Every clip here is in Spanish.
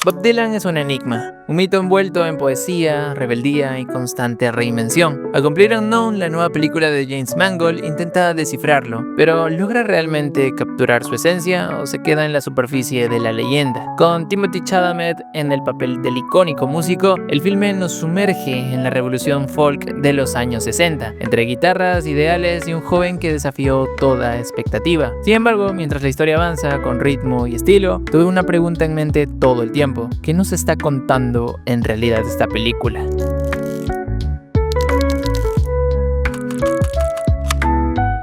Bob Dylan es un enigma, un mito envuelto en poesía, rebeldía y constante reinvención. Al cumplir Unknown, la nueva película de James Mangold intenta descifrarlo, pero ¿logra realmente capturar su esencia o se queda en la superficie de la leyenda? Con Timothy Chalamet en el papel del icónico músico, el filme nos sumerge en la revolución folk de los años 60, entre guitarras, ideales y un joven que desafió toda expectativa. Sin embargo, mientras la historia avanza con ritmo y estilo, tuve una pregunta en mente todo el tiempo. ¿Qué nos está contando en realidad esta película?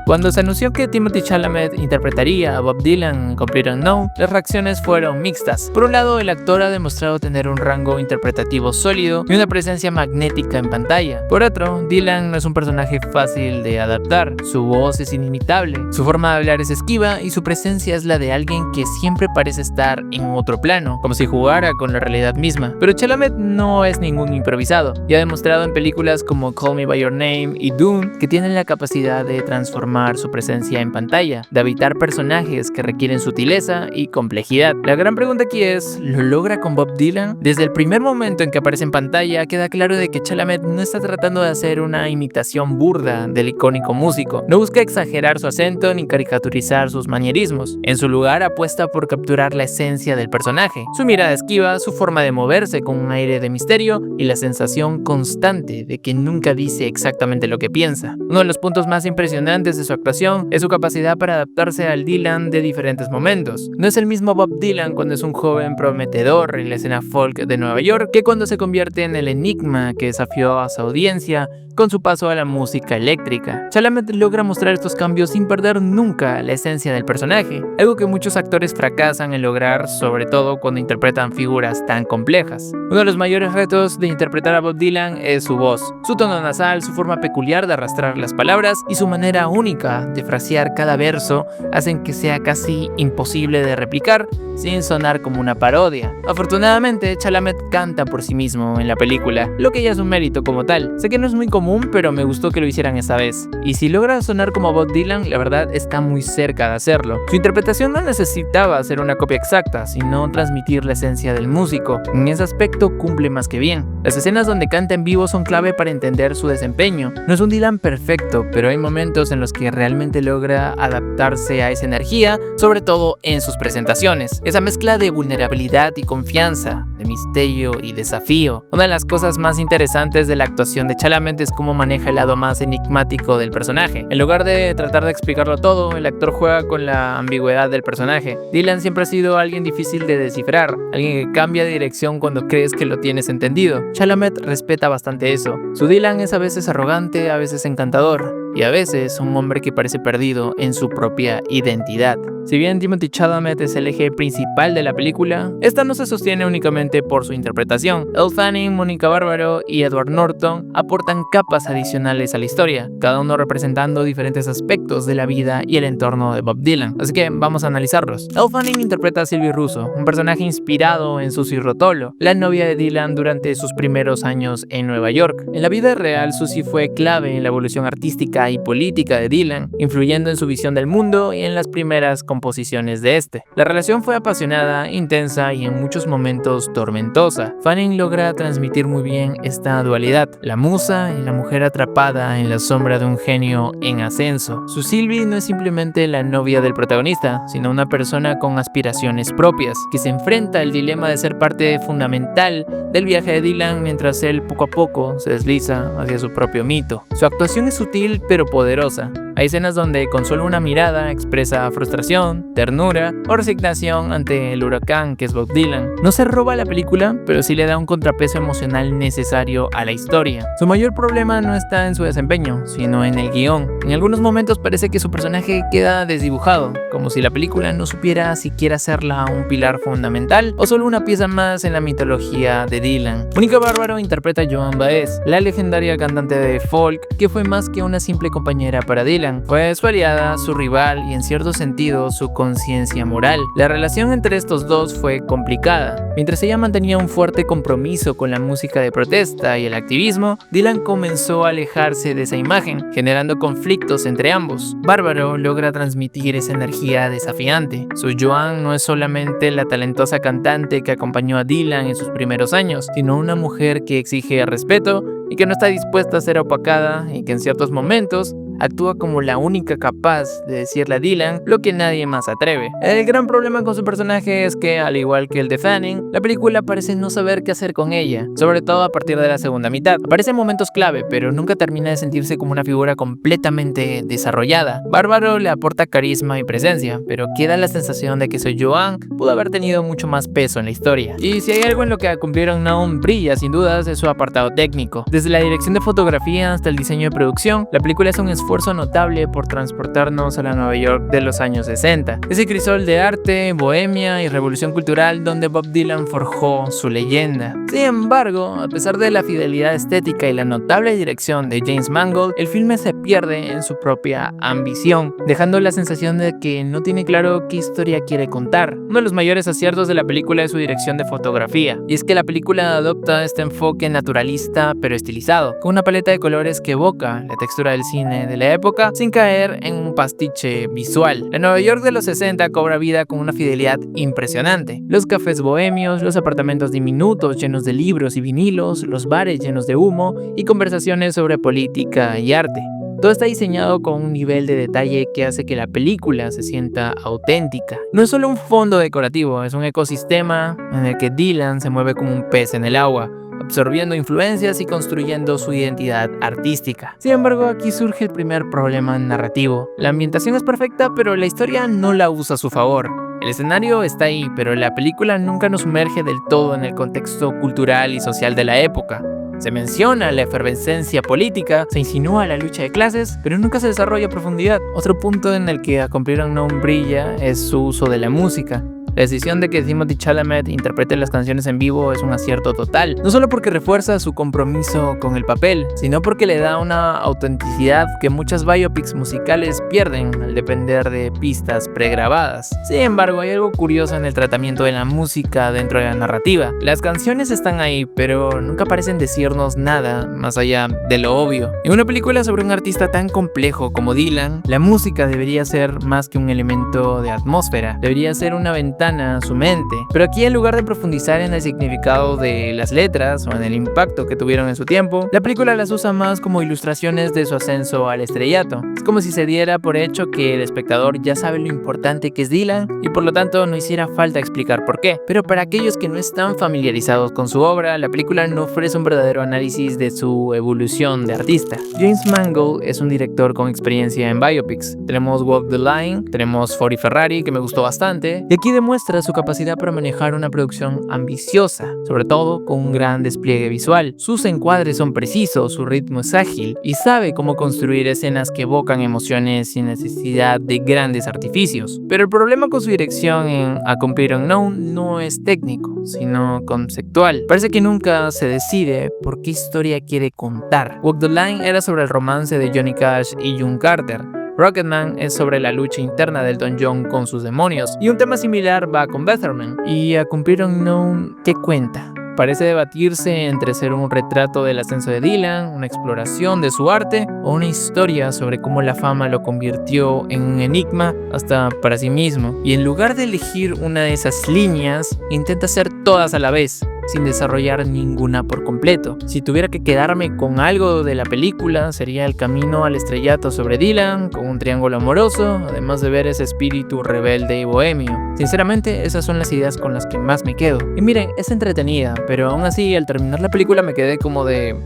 Cuando se anunció que Timothy Chalamet interpretaría a Bob Dylan en Complete Unknown, las reacciones fueron mixtas. Por un lado, el actor ha demostrado tener un rango interpretativo sólido y una presencia magnética en pantalla. Por otro, Dylan no es un personaje fácil de adaptar. Su voz es inimitable, su forma de hablar es esquiva y su presencia es la de alguien que siempre parece estar en otro plano, como si jugara con la realidad misma. Pero Chalamet no es ningún improvisado y ha demostrado en películas como Call Me By Your Name y Dune que tienen la capacidad de transformar su presencia en pantalla, de habitar personajes que requieren sutileza y complejidad. La gran pregunta aquí es, ¿lo logra con Bob Dylan? Desde el primer momento en que aparece en pantalla, queda claro de que Chalamet no está tratando de hacer una imitación burda del icónico músico. No busca exagerar su acento ni caricaturizar sus manierismos. En su lugar, apuesta por capturar la esencia del personaje. Su mirada esquiva, su forma de moverse con un aire de misterio y la sensación constante de que nunca dice exactamente lo que piensa. Uno de los puntos más impresionantes de su actuación es su capacidad para adaptarse al Dylan de diferentes momentos. No es el mismo Bob Dylan cuando es un joven prometedor en la escena folk de Nueva York que cuando se convierte en el enigma que desafió a su audiencia con su paso a la música eléctrica. Chalamet logra mostrar estos cambios sin perder nunca la esencia del personaje, algo que muchos actores fracasan en lograr, sobre todo cuando interpretan figuras tan complejas. Uno de los mayores retos de interpretar a Bob Dylan es su voz, su tono nasal, su forma peculiar de arrastrar las palabras y su manera única de frasear cada verso hacen que sea casi imposible de replicar sin sonar como una parodia. Afortunadamente, Chalamet canta por sí mismo en la película, lo que ya es un mérito como tal. Sé que no es muy común, pero me gustó que lo hicieran esta vez. Y si logra sonar como Bob Dylan, la verdad está muy cerca de hacerlo. Su interpretación no necesitaba ser una copia exacta, sino transmitir la esencia del músico. En ese aspecto cumple más que bien. Las escenas donde canta en vivo son clave para entender su desempeño. No es un Dylan perfecto, pero hay momentos en los que realmente logra adaptarse a esa energía, sobre todo en sus presentaciones. Esa mezcla de vulnerabilidad y confianza, de misterio y desafío. Una de las cosas más interesantes de la actuación de Chalamet es cómo maneja el lado más enigmático del personaje. En lugar de tratar de explicarlo todo, el actor juega con la ambigüedad del personaje. Dylan siempre ha sido alguien difícil de descifrar, alguien que cambia de dirección cuando crees que lo tienes entendido. Chalamet respeta bastante eso. Su Dylan es a veces arrogante, a veces encantador, y a veces un hombre que parece perdido en su propia identidad. Si bien Timothy Chalamet es el eje principal de la película, esta no se sostiene únicamente por su interpretación. Elle Fanning, Monica Barbaro y Edward Norton aportan capas adicionales a la historia, cada uno representando diferentes aspectos de la vida y el entorno de Bob Dylan. Así que vamos a analizarlos. Elle Fanning interpreta a Sylvie Russo, un personaje inspirado en Susie Rotolo, la novia de Dylan durante sus primeros años en Nueva York. En la vida real, Susie fue clave en la evolución artística y política de Dylan, influyendo en su visión del mundo y en las primeras composiciones de este. La relación fue apasionada, intensa y en muchos momentos tormentosa. Fanning logra transmitir muy bien esta dualidad, la musa y la mujer atrapada en la sombra de un genio en ascenso. Su Sylvie no es simplemente la novia del protagonista, sino una persona con aspiraciones propias, que se enfrenta al dilema de ser parte fundamental del viaje de Dylan mientras él poco a poco se desliza hacia su propio mito. Su actuación es sutil pero poderosa. Hay escenas donde con solo una mirada expresa frustración, ternura o resignación ante el huracán que es Bob Dylan. No se roba la película, pero sí le da un contrapeso emocional necesario a la historia. Su mayor problema no está en su desempeño, sino en el guión. En algunos momentos parece que su personaje queda desdibujado, como si la película no supiera siquiera hacerla un pilar fundamental o solo una pieza más en la mitología de Dylan. Monica Barbaro interpreta a Joan Baez, la legendaria cantante de folk que fue más que una simple compañera para Dylan. Dylan. Fue su aliada, su rival y en cierto sentido su conciencia moral. La relación entre estos dos fue complicada. Mientras ella mantenía un fuerte compromiso con la música de protesta y el activismo, Dylan comenzó a alejarse de esa imagen, generando conflictos entre ambos. Bárbaro logra transmitir esa energía desafiante. Su Joan no es solamente la talentosa cantante que acompañó a Dylan en sus primeros años, sino una mujer que exige respeto y que no está dispuesta a ser opacada y que en ciertos momentos actúa como la única capaz de decirle a Dylan lo que nadie más atreve. El gran problema con su personaje es que, al igual que el de Fanning, la película parece no saber qué hacer con ella, sobre todo a partir de la segunda mitad. Aparece en momentos clave, pero nunca termina de sentirse como una figura completamente desarrollada. Bárbaro le aporta carisma y presencia, pero queda la sensación de que Soy Joan pudo haber tenido mucho más peso en la historia. Y si hay algo en lo que A Complete Unknown brilla sin dudas es su apartado técnico. Desde la dirección de fotografía hasta el diseño de producción, la película es un esfuerzo notable por transportarnos a la Nueva York de los años 60. Ese crisol de arte, bohemia y revolución cultural donde Bob Dylan forjó su leyenda. Sin embargo, a pesar de la fidelidad estética y la notable dirección de James Mangold, el filme se pierde en su propia ambición, dejando la sensación de que no tiene claro qué historia quiere contar. Uno de los mayores aciertos de la película es su dirección de fotografía, y es que la película adopta este enfoque naturalista pero estilizado, con una paleta de colores que evoca la textura del cine de la época sin caer en un pastiche visual. La Nueva York de los 60 cobra vida con una fidelidad impresionante. Los cafés bohemios, los apartamentos diminutos llenos de libros y vinilos, los bares llenos de humo y conversaciones sobre política y arte. Todo está diseñado con un nivel de detalle que hace que la película se sienta auténtica. No es solo un fondo decorativo, es un ecosistema en el que Dylan se mueve como un pez en el agua, absorbiendo influencias y construyendo su identidad artística. Sin embargo, aquí surge el primer problema narrativo. La ambientación es perfecta, pero la historia no la usa a su favor. El escenario está ahí, pero la película nunca nos sumerge del todo en el contexto cultural y social de la época. Se menciona la efervescencia política, se insinúa la lucha de clases, pero nunca se desarrolla a profundidad. Otro punto en el que A Complete Unknown brilla es su uso de la música. La decisión de que Timothée Chalamet interprete las canciones en vivo es un acierto total, no solo porque refuerza su compromiso con el papel, sino porque le da una autenticidad que muchas biopics musicales pierden al depender de pistas pregrabadas. Sin embargo, hay algo curioso en el tratamiento de la música dentro de la narrativa. Las canciones están ahí, pero nunca parecen decirnos nada más allá de lo obvio. En una película sobre un artista tan complejo como Dylan, la música debería ser más que un elemento de atmósfera, debería ser una ventana a su mente. Pero aquí, en lugar de profundizar en el significado de las letras o en el impacto que tuvieron en su tiempo, la película las usa más como ilustraciones de su ascenso al estrellato. Es como si se diera por hecho que el espectador ya sabe lo importante que es Dylan y por lo tanto no hiciera falta explicar por qué. Pero para aquellos que no están familiarizados con su obra, la película no ofrece un verdadero análisis de su evolución de artista. James Mangold es un director con experiencia en biopics. Tenemos Walk the Line, tenemos Ford y Ferrari, que me gustó bastante, y aquí demuestra su capacidad para manejar una producción ambiciosa, sobre todo con un gran despliegue visual. Sus encuadres son precisos, su ritmo es ágil y sabe cómo construir escenas que evocan emociones sin necesidad de grandes artificios. Pero el problema con su dirección en A Complete Unknown no es técnico, sino conceptual. Parece que nunca se decide por qué historia quiere contar. Walk the Line era sobre el romance de Johnny Cash y June Carter. Rocketman es sobre la lucha interna de Elton John con sus demonios, y un tema similar va con Better Man. Y A Complete Unknown, ¿qué cuenta? Parece debatirse entre ser un retrato del ascenso de Dylan, una exploración de su arte, o una historia sobre cómo la fama lo convirtió en un enigma hasta para sí mismo. Y en lugar de elegir una de esas líneas, intenta hacer todas a la vez, sin desarrollar ninguna por completo. Si tuviera que quedarme con algo de la película, sería el camino al estrellato sobre Dylan, con un triángulo amoroso, además de ver ese espíritu rebelde y bohemio. Sinceramente, esas son las ideas con las que más me quedo. Y miren, es entretenida, pero aún así, al terminar la película me quedé como de...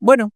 bueno,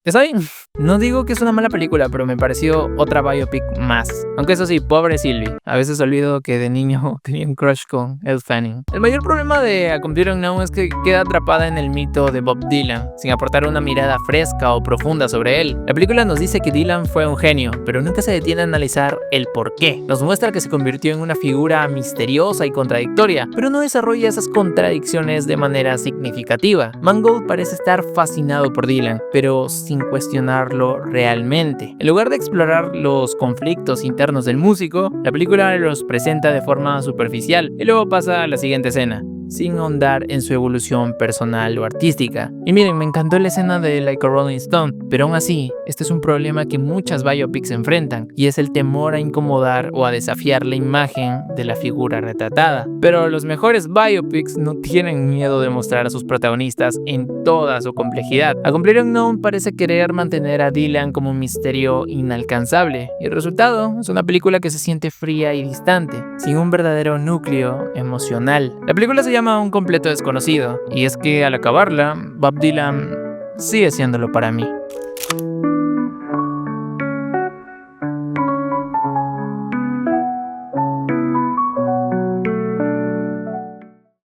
¿está bien? No digo que es una mala película, pero me pareció otra biopic más. Aunque eso sí, pobre Sylvie. A veces olvido que de niño tenía un crush con Elle Fanning. El mayor problema de A Complete Unknown es que queda atrapada en el mito de Bob Dylan, sin aportar una mirada fresca o profunda sobre él. La película nos dice que Dylan fue un genio, pero nunca se detiene a analizar el por qué. Nos muestra que se convirtió en una figura misteriosa y contradictoria, pero no desarrolla esas contradicciones de manera significativa. Mangold parece estar fascinado por Dylan, pero sin cuestionarlo realmente. En lugar de explorar los conflictos internos del músico, la película los presenta de forma superficial y luego pasa a la siguiente escena, sin ahondar en su evolución personal o artística. Y miren, me encantó la escena de Like a Rolling Stone, pero aún así, este es un problema que muchas biopics enfrentan, y es el temor a incomodar o a desafiar la imagen de la figura retratada. Pero los mejores biopics no tienen miedo de mostrar a sus protagonistas en toda su complejidad. A Complete Unknown parece querer mantener a Dylan como un misterio inalcanzable, y el resultado es una película que se siente fría y distante, sin un verdadero núcleo emocional. La película se llama Un completo desconocido, y es que al acabarla, Bob Dylan sigue siéndolo para mí.